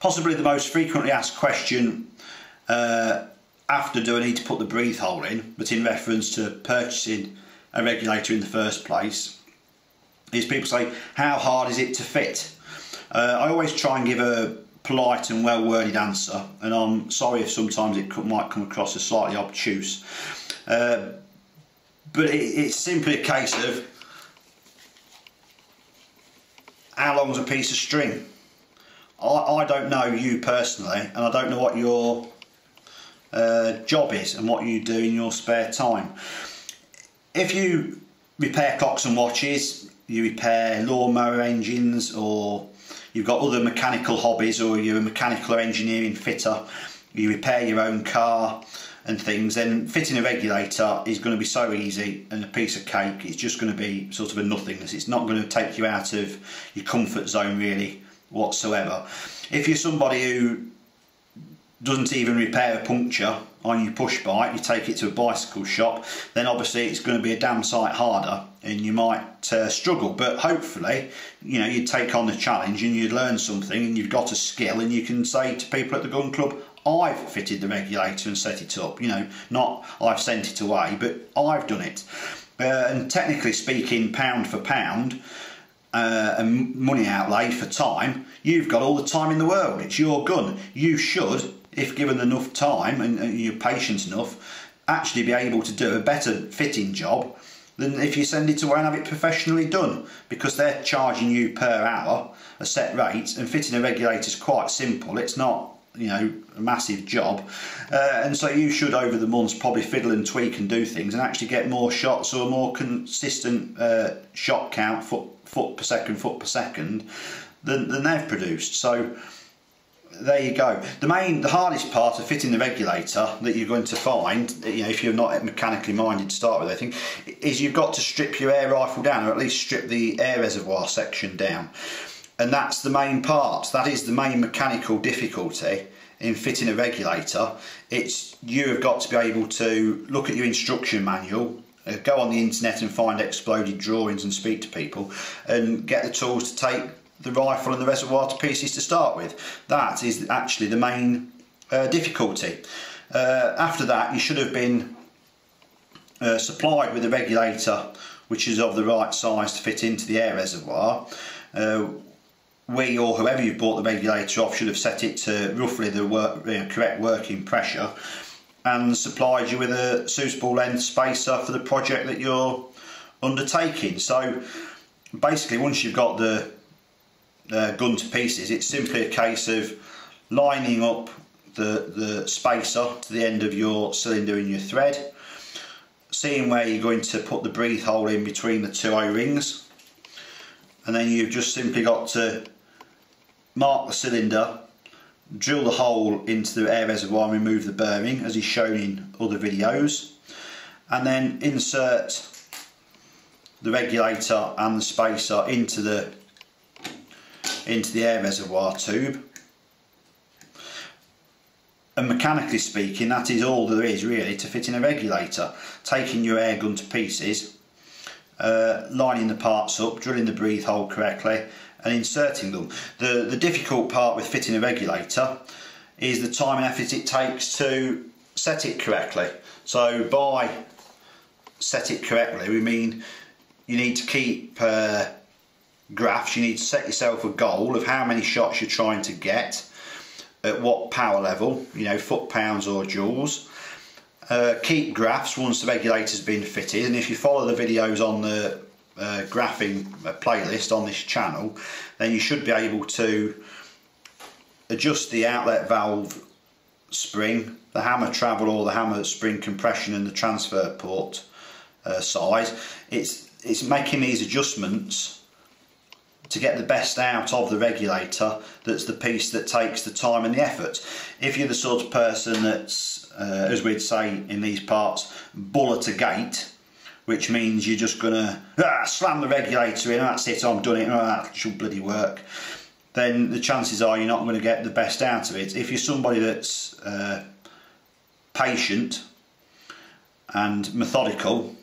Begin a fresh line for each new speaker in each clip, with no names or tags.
Possibly the most frequently asked question after do I need to put the breathe hole in, but in reference to purchasing a regulator in the first place, is people say, how hard is it to fit? I always try and give a polite and well-worded answer, and I'm sorry if sometimes it might come across as slightly obtuse, but it's simply a case of how long is a piece of string. I don't know you personally, and I don't know what your job is and what you do in your spare time. If you repair clocks and watches, you repair lawnmower engines, or you've got other mechanical hobbies, or you're a mechanical or engineering fitter, you repair your own car and things, then fitting a regulator is going to be so easy and a piece of cake. It's just going to be sort of a nothingness. It's not going to take you out of your comfort zone really whatsoever. If you're somebody who doesn't even repair a puncture on your push bike, you take it to a bicycle shop, then obviously it's going to be a damn sight harder and you might struggle. But hopefully, you know, you'd take on the challenge and you'd learn something and you've got a skill, and you can say to people at the gun club, I've fitted the regulator and set it up. You know, not I've sent it away, but I've done it. And technically speaking, pound for pound, and money outlay for time, you've got all the time in the world. It's your gun. You should, if given enough time and you're patient enough, actually be able to do a better fitting job than if you send it away and have it professionally done, because they're charging you per hour a set rate, and fitting a regulator is quite simple. It's not, you know, a massive job, and so you should over the months probably fiddle and tweak and do things and actually get more shots or a more consistent shot count, foot per second than they've produced. So there you go. The hardest part of fitting the regulator that you're going to find, you know, if you're not mechanically minded to start with, I think, is you've got to strip your air rifle down, or at least strip the air reservoir section down. And that's the main part. That is the main mechanical difficulty in fitting a regulator. It's you have got to be able to look at your instruction manual, go on the internet and find exploded drawings and speak to people and get the tools to take the rifle and the reservoir to pieces to start with. That is actually the main difficulty. After that, you should have been supplied with a regulator which is of the right size to fit into the air reservoir. We, or whoever you've bought the regulator off, should have set it to roughly the correct working pressure and supplied you with a suitable length spacer for the project that you're undertaking. So basically, once you've got the gun to pieces, it's simply a case of lining up the spacer to the end of your cylinder and your thread, seeing where you're going to put the breathe hole in between the two O-rings, and then you've just simply got to mark the cylinder, drill the hole into the air reservoir and remove the bearing as is shown in other videos, and then insert the regulator and the spacer into the air reservoir tube. And mechanically speaking, that is all there is really to fitting a regulator. Taking your air gun to pieces, lining the parts up, drilling the breathe hole correctly and inserting them. The difficult part with fitting a regulator is the time and effort it takes to set it correctly. So by set it correctly, we mean you need to keep graphs. You need to set yourself a goal of how many shots you're trying to get at what power level, you know, foot-pounds or joules. Keep graphs once the regulator's been fitted, and if you follow the videos on the graphing playlist on this channel, then you should be able to adjust the outlet valve spring, the hammer travel or the hammer spring compression, and the transfer port size. It's making these adjustments to get the best out of the regulator that's the piece that takes the time and the effort. If you're the sort of person that's, as we'd say in these parts, bullet a gate, which means you're just gonna slam the regulator in, that's it, I'm done it, that should bloody work, then the chances are you're not going to get the best out of it. If you're somebody that's patient and methodical,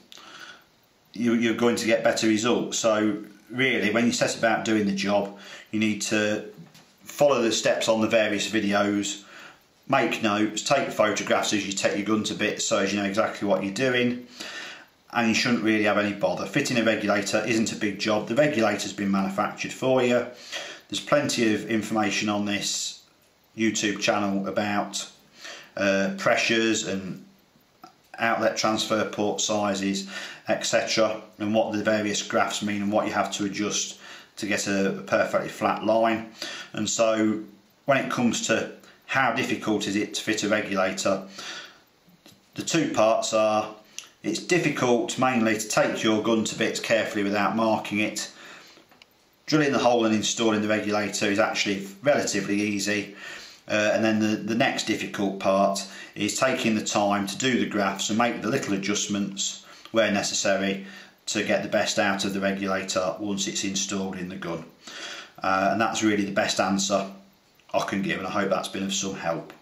you're going to get better results. So really, when you set about doing the job, you need to follow the steps on the various videos, make notes, take photographs as you take your gun to bits so as you know exactly what you're doing, and you shouldn't really have any bother. Fitting a regulator isn't a big job. The regulator's been manufactured for you. There's plenty of information on this YouTube channel about pressures and outlet transfer port sizes, etc., and what the various graphs mean and what you have to adjust to get a perfectly flat line. And so when it comes to how difficult is it to fit a regulator, the two parts are: it's difficult mainly to take your gun to bits carefully without marking it. Drilling the hole and installing the regulator is actually relatively easy. And then the next difficult part is taking the time to do the graphs and make the little adjustments where necessary to get the best out of the regulator once it's installed in the gun. And that's really the best answer I can give, and I hope that's been of some help.